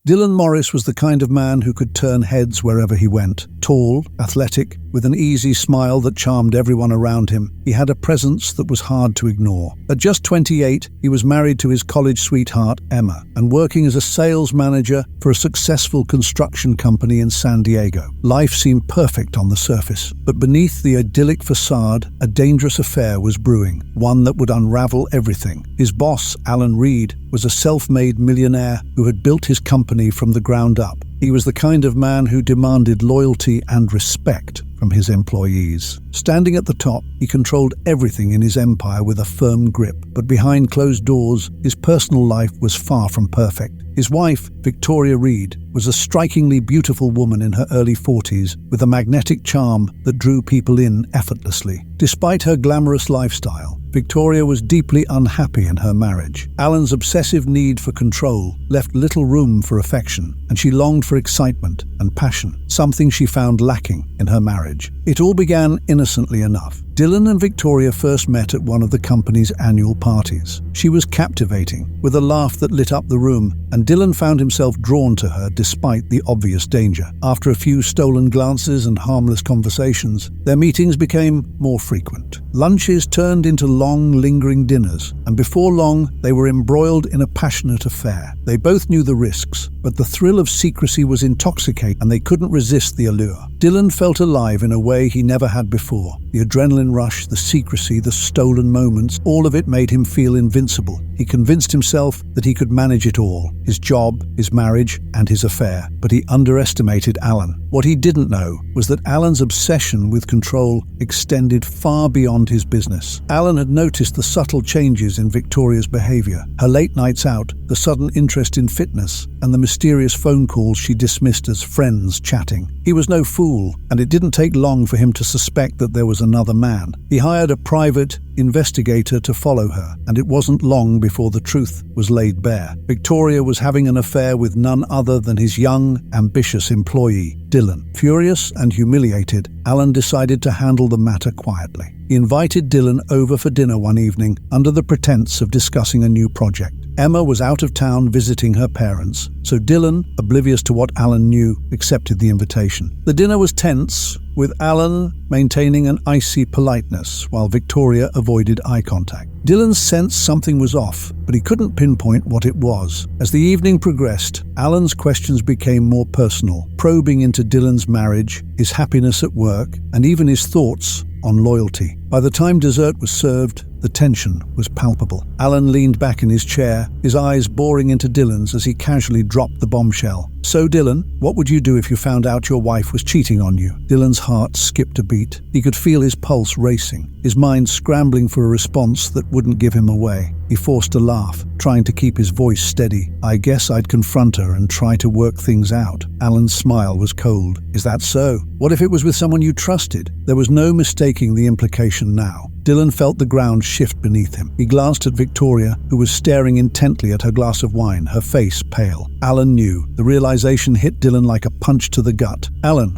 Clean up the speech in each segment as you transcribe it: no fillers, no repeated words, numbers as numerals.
Dylan Morris was the kind of man who could turn heads wherever he went. Tall, athletic, with an easy smile that charmed everyone around him, he had a presence that was hard to ignore. At just 28, he was married to his college sweetheart, Emma, and working as a sales manager for a successful construction company in San Diego. Life seemed perfect on the surface, but beneath the idyllic facade, a dangerous affair was brewing, one that would unravel everything. His boss, Alan Reed, was a self-made millionaire who had built his company from the ground up. He was the kind of man who demanded loyalty and respect from his employees. Standing at the top, he controlled everything in his empire with a firm grip, but behind closed doors, his personal life was far from perfect. His wife, Victoria Reed, was a strikingly beautiful woman in her early 40s with a magnetic charm that drew people in effortlessly. Despite her glamorous lifestyle, Victoria was deeply unhappy in her marriage. Alan's obsessive need for control left little room for affection, and she longed for excitement and passion, something she found lacking in her marriage. It all began innocently enough. Dylan and Victoria first met at one of the company's annual parties. She was captivating, with a laugh that lit up the room, and Dylan found himself drawn to her despite the obvious danger. After a few stolen glances and harmless conversations, their meetings became more frequent. Lunches turned into long, lingering dinners, and before long, they were embroiled in a passionate affair. They both knew the risks, but the thrill of secrecy was intoxicating, and they couldn't resist the allure. Dylan felt alive in a way he never had before. The adrenaline rush, the secrecy, the stolen moments, all of it made him feel invincible. He convinced himself that he could manage it all, his job, his marriage, and his affair. But he underestimated Alan. What he didn't know was that Alan's obsession with control extended far beyond his business. Alan had noticed the subtle changes in Victoria's behavior, her late nights out, the sudden interest in fitness, and the mysterious phone calls she dismissed as friends chatting. He was no fool, and it didn't take long for him to suspect that there was another man. He hired a private investigator to follow her, and it wasn't long before the truth was laid bare. Victoria was having an affair with none other than his young, ambitious employee, Dylan. Furious and humiliated, Alan decided to handle the matter quietly. He invited Dylan over for dinner one evening under the pretense of discussing a new project. Emma was out of town visiting her parents, so Dylan, oblivious to what Alan knew, accepted the invitation. The dinner was tense, with Alan maintaining an icy politeness while Victoria avoided eye contact. Dylan sensed something was off, but he couldn't pinpoint what it was. As the evening progressed, Alan's questions became more personal, probing into Dylan's marriage, his happiness at work, and even his thoughts on loyalty. By the time dessert was served, the tension was palpable. Alan leaned back in his chair, his eyes boring into Dylan's as he casually dropped the bombshell. "So Dylan, what would you do if you found out your wife was cheating on you?" Dylan's heart skipped a beat. He could feel his pulse racing, his mind scrambling for a response that wouldn't give him away. He forced a laugh, trying to keep his voice steady. "I guess I'd confront her and try to work things out." Alan's smile was cold. "Is that so? What if it was with someone you trusted?" There was no mistaking the implication now. Dylan felt the ground shift beneath him. He glanced at Victoria, who was staring intently at her glass of wine, her face pale. Alan knew. The realization hit Dylan like a punch to the gut. "Alan,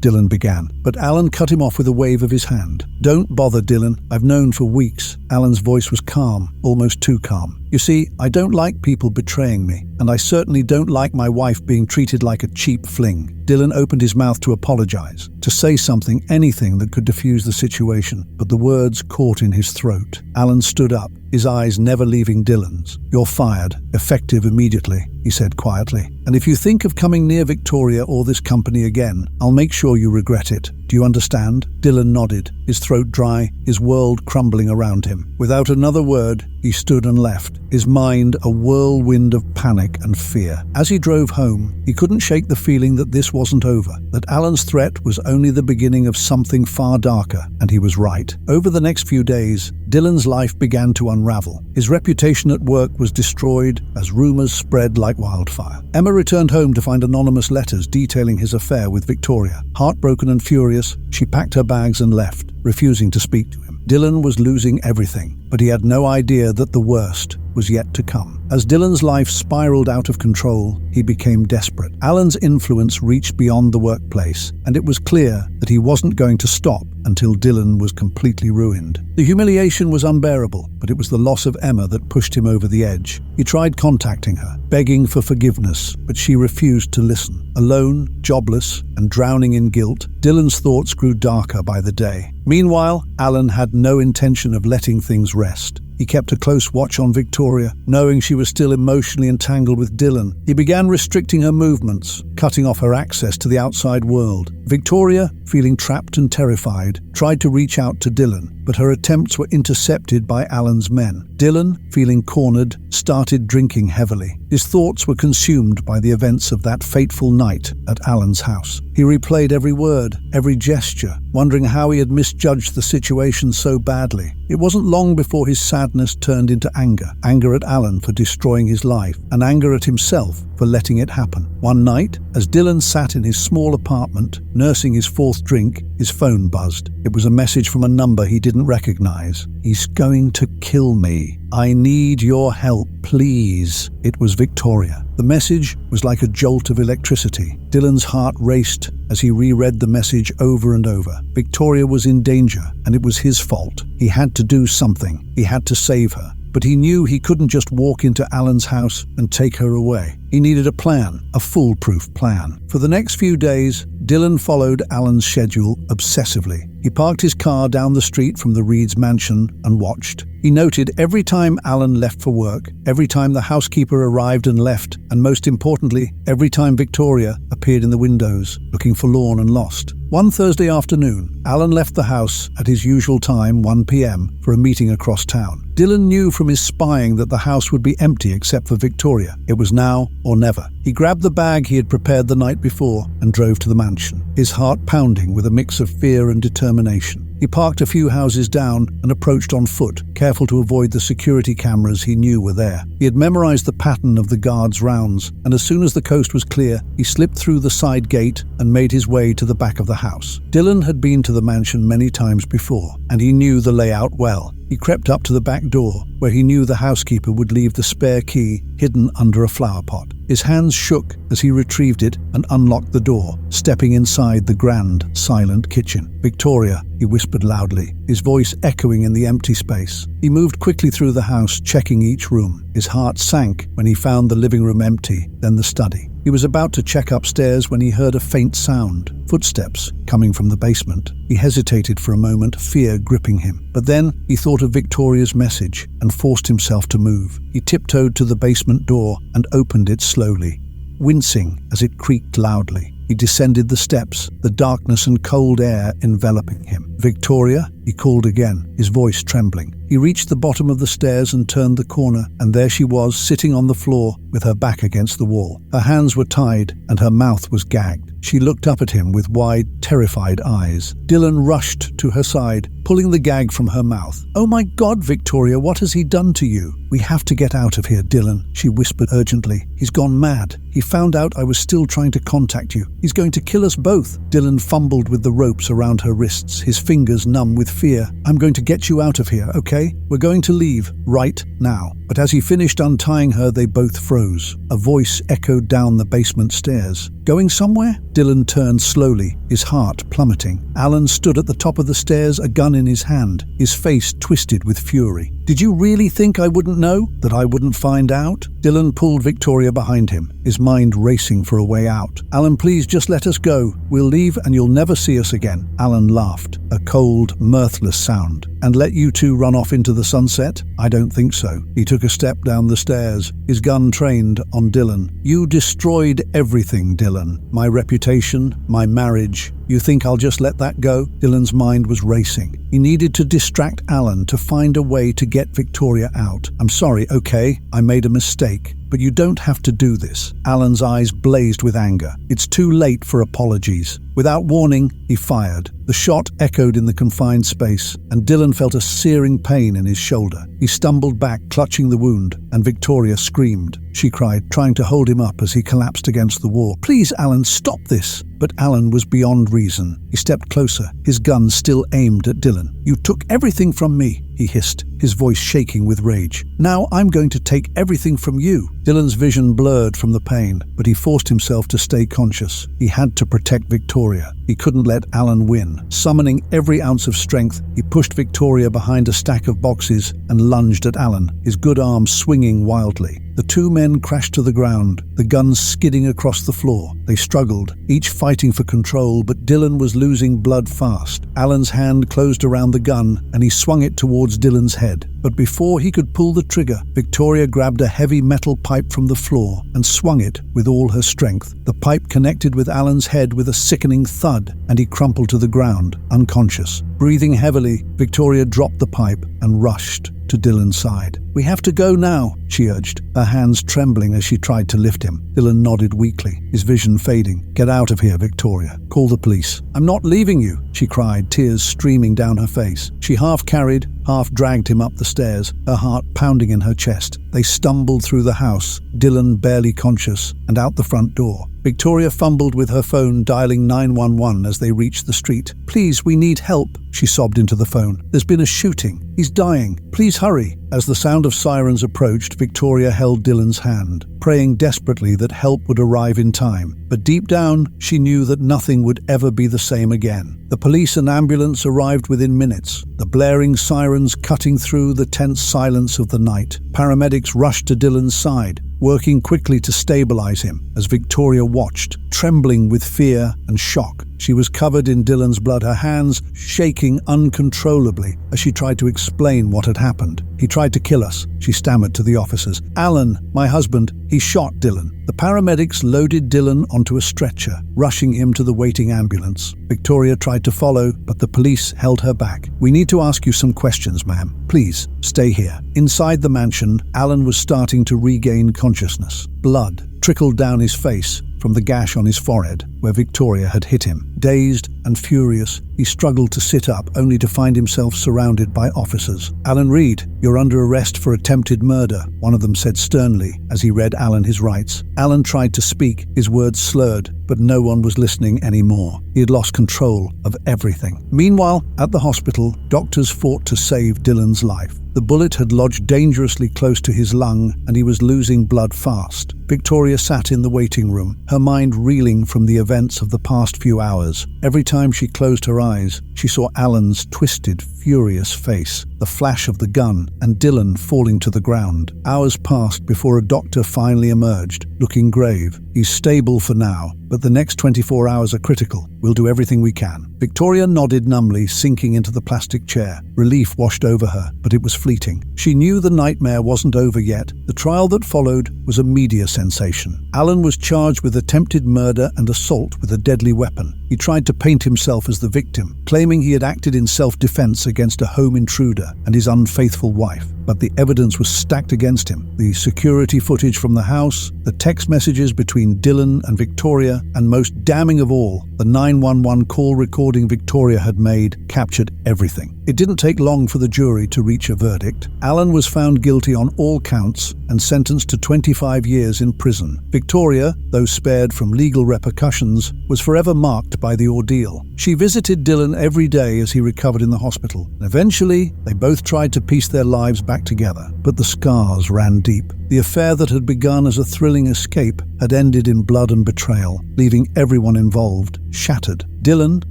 Dylan began, but Alan cut him off with a wave of his hand. "Don't bother, Dylan. I've known for weeks." Alan's voice was calm, almost too calm. "You see, I don't like people betraying me, and I certainly don't like my wife being treated like a cheap fling." Dylan opened his mouth to apologize, to say something, anything that could diffuse the situation, but the words caught in his throat. Alan stood up, his eyes never leaving Dylan's. "You're fired, effective immediately," he said quietly. "And if you think of coming near Victoria or this company again, I'll make sure you regret it. Do you understand?" Dylan nodded, his throat dry, his world crumbling around him. Without another word, he stood and left, his mind a whirlwind of panic and fear. As he drove home, he couldn't shake the feeling that this wasn't over, that Alan's threat was only the beginning of something far darker, and he was right. Over the next few days, Dylan's life began to unravel. His reputation at work was destroyed as rumors spread like wildfire. Emma returned home to find anonymous letters detailing his affair with Victoria. Heartbroken and furious, she packed her bags and left, refusing to speak to him. Dylan was losing everything, but he had no idea that the worst was yet to come. As Dylan's life spiraled out of control, he became desperate. Alan's influence reached beyond the workplace, and it was clear that he wasn't going to stop until Dylan was completely ruined. The humiliation was unbearable, but it was the loss of Emma that pushed him over the edge. He tried contacting her, begging for forgiveness, but she refused to listen. Alone, jobless, and drowning in guilt, Dylan's thoughts grew darker by the day. Meanwhile, Alan had no intention of letting things rest. He kept a close watch on Victoria, knowing she was still emotionally entangled with Dylan. He began restricting her movements, cutting off her access to the outside world. Victoria, feeling trapped and terrified, tried to reach out to Dylan, but her attempts were intercepted by Alan's men. Dylan, feeling cornered, started drinking heavily. His thoughts were consumed by the events of that fateful night at Alan's house. He replayed every word, every gesture, wondering how he had misjudged the situation so badly. It wasn't long before his sadness turned into anger. Anger at Alan for destroying his life, and anger at himself for letting it happen. One night, as Dylan sat in his small apartment, nursing his fourth drink, his phone buzzed. It was a message from a number he didn't recognize. "He's going to kill me. I need your help, please." It was Victoria. The message was like a jolt of electricity. Dylan's heart raced as he reread the message over and over. Victoria was in danger, and it was his fault. He had to do something. He had to save her. But he knew he couldn't just walk into Alan's house and take her away. He needed a plan, a foolproof plan. For the next few days, Dylan followed Alan's schedule obsessively. He parked his car down the street from the Reeds mansion and watched. He noted every time Alan left for work, every time the housekeeper arrived and left, and most importantly, every time Victoria appeared in the windows, looking forlorn and lost. One Thursday afternoon, Alan left the house at his usual time, 1 p.m, for a meeting across town. Dylan knew from his spying that the house would be empty except for Victoria. It was now or never. He grabbed the bag he had prepared the night before and drove to the mansion, his heart pounding with a mix of fear and determination. He parked a few houses down and approached on foot, careful to avoid the security cameras he knew were there. He had memorized the pattern of the guards' rounds, and as soon as the coast was clear, he slipped through the side gate and made his way to the back of the house. Dylan had been to the mansion many times before, and he knew the layout well. He crept up to the back door, where he knew the housekeeper would leave the spare key hidden under a flower pot. His hands shook as he retrieved it and unlocked the door, stepping inside the grand, silent kitchen. "Victoria," he whispered loudly, his voice echoing in the empty space. He moved quickly through the house, checking each room. His heart sank when he found the living room empty, then the study. He was about to check upstairs when he heard a faint sound, footsteps coming from the basement. He hesitated for a moment, fear gripping him. But then he thought of Victoria's message and forced himself to move. He tiptoed to the basement door and opened it slowly, wincing as it creaked loudly. He descended the steps, the darkness and cold air enveloping him. "Victoria?" he called again, his voice trembling. He reached the bottom of the stairs and turned the corner, and there she was, sitting on the floor with her back against the wall. Her hands were tied and her mouth was gagged. She looked up at him with wide, terrified eyes. Dylan rushed to her side, pulling the gag from her mouth. "Oh my God, Victoria, what has he done to you?" "We have to get out of here, Dylan," she whispered urgently. "He's gone mad. He found out I was still trying to contact you. He's going to kill us both." Dylan fumbled with the ropes around her wrists, his fingers numb with fear. "I'm going to get you out of here, okay? We're going to leave right now." But as he finished untying her, they both froze. A voice echoed down the basement stairs. "Going somewhere?" Dylan turned slowly, his heart plummeting. Alan stood at the top of the stairs, a gun in his hand, his face twisted with fury. "Did you really think I wouldn't know? That I wouldn't find out?" Dylan pulled Victoria behind him, his mind racing for a way out. "Alan, please just let us go. We'll leave and you'll never see us again." Alan laughed, a cold, mirthless sound. "And let you two run off into the sunset? I don't think so." He took a step down the stairs, his gun trained on Dylan. "You destroyed everything, Dylan. My reputation, my marriage. You think I'll just let that go?" Dylan's mind was racing. He needed to distract Alan, to find a way to get Victoria out. "I'm sorry, okay? I made a mistake. But you don't have to do this." Alan's eyes blazed with anger. "It's too late for apologies." Without warning, he fired. The shot echoed in the confined space, and Dylan felt a searing pain in his shoulder. He stumbled back, clutching the wound, and Victoria screamed. She cried, trying to hold him up as he collapsed against the wall. "Please, Alan, stop this." But Alan was beyond reason. He stepped closer, his gun still aimed at Dylan. "You took everything from me," he hissed, his voice shaking with rage. "Now I'm going to take everything from you." Dylan's vision blurred from the pain, but he forced himself to stay conscious. He had to protect Victoria. He couldn't let Alan win. Summoning every ounce of strength, he pushed Victoria behind a stack of boxes and lunged at Alan, his good arm swinging wildly. The two men crashed to the ground, the guns skidding across the floor. They struggled, each fighting for control, but Dylan was losing blood fast. Alan's hand closed around the gun, and he swung it towards Dylan's head. But before he could pull the trigger, Victoria grabbed a heavy metal pipe from the floor and swung it with all her strength. The pipe connected with Alan's head with a sickening thud, and he crumpled to the ground, unconscious. Breathing heavily, Victoria dropped the pipe and rushed to Dylan's side. "We have to go now," she urged, her hands trembling as she tried to lift him. Dylan nodded weakly, his vision fading. "Get out of here, Victoria. Call the police." "I'm not leaving you," she cried, tears streaming down her face. She half carried, half dragged him up the stairs, her heart pounding in her chest. They stumbled through the house, Dylan barely conscious, and out the front door. Victoria fumbled with her phone, dialing 911 as they reached the street. "Please, we need help," she sobbed into the phone. "There's been a shooting. He's dying. Please hurry." As the sound of sirens approached, Victoria held Dylan's hand, praying desperately that help would arrive in time. But deep down, she knew that nothing would ever be the same again. The police and ambulance arrived within minutes, the blaring sirens cutting through the tense silence of the night. Paramedics rushed to Dylan's side, working quickly to stabilize him as Victoria watched, trembling with fear and shock. She was covered in Dylan's blood, her hands shaking uncontrollably as she tried to explain what had happened. "He tried to kill us," she stammered to the officers. "Alan, my husband, he shot Dylan." The paramedics loaded Dylan onto a stretcher, rushing him to the waiting ambulance. Victoria tried to follow, but the police held her back. "We need to ask you some questions, ma'am. Please, stay here." Inside the mansion, Alan was starting to regain consciousness. Blood trickled down his face from the gash on his forehead where Victoria had hit him. Dazed and furious, he struggled to sit up, only to find himself surrounded by officers. "Alan Reed, you're under arrest for attempted murder," one of them said sternly as he read Alan his rights. Alan tried to speak, his words slurred, but no one was listening anymore. He had lost control of everything. Meanwhile, at the hospital, doctors fought to save Dylan's life. The bullet had lodged dangerously close to his lung, and he was losing blood fast. Victoria sat in the waiting room, her mind reeling from the events of the past few hours. Every time she closed her eyes, she saw Alan's twisted, furious face, the flash of the gun, and Dylan falling to the ground. Hours passed before a doctor finally emerged, looking grave. "He's stable for now, but the next 24 hours are critical. We'll do everything we can." Victoria nodded numbly, sinking into the plastic chair. Relief washed over her, but it was fleeting. She knew the nightmare wasn't over yet. The trial that followed was a media sensation. Alan was charged with attempted murder and assault with a deadly weapon. He tried to paint himself as the victim, claiming he had acted in self-defense against a home intruder and his unfaithful wife. But the evidence was stacked against him. The security footage from the house, the text messages between Dylan and Victoria, and most damning of all, the 911 call recording Victoria had made captured everything. It didn't take long for the jury to reach a verdict. Alan was found guilty on all counts and sentenced to 25 years in prison. Victoria, though spared from legal repercussions, was forever marked by the ordeal. She visited Dylan every day as he recovered in the hospital, and eventually they both tried to piece their lives back together. But the scars ran deep. The affair that had begun as a thrilling escape had ended in blood and betrayal, leaving everyone involved shattered. Dylan,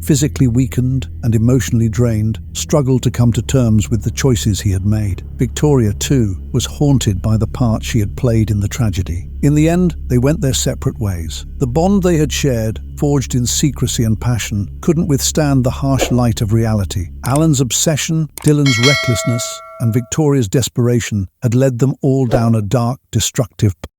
physically weakened and emotionally drained, struggled to come to terms with the choices he had made. Victoria, too, was haunted by the part she had played in the tragedy. In the end, they went their separate ways. The bond they had shared, forged in secrecy and passion, couldn't withstand the harsh light of reality. Alan's obsession, Dylan's recklessness, and Victoria's desperation had led them all down a dark, destructive path.